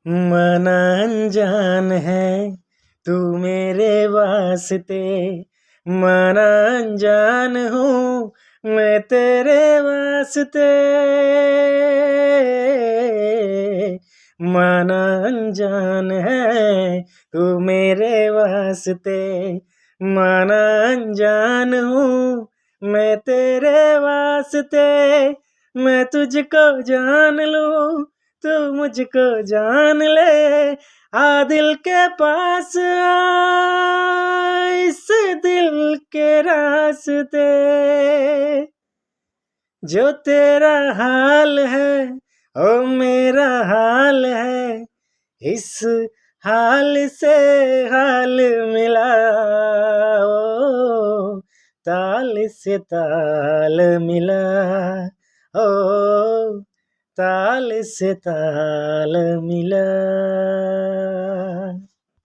माना अनजान है तू मेरे वास्ते, माना अनजान हूँ मैं तेरे वास्ते। माना अनजान है तू मेरे वास्ते, माना अनजान हूँ मैं तेरे वास्ते। मैं तुझको जान लूं तू मुझको जान ले, आ दिल के पास आ इस दिल के रास्ते। जो तेरा हाल है ओ मेरा हाल है, इस हाल से हाल मिला। ओ ताल से ताल मिला, ओ ताल से ताल मिला।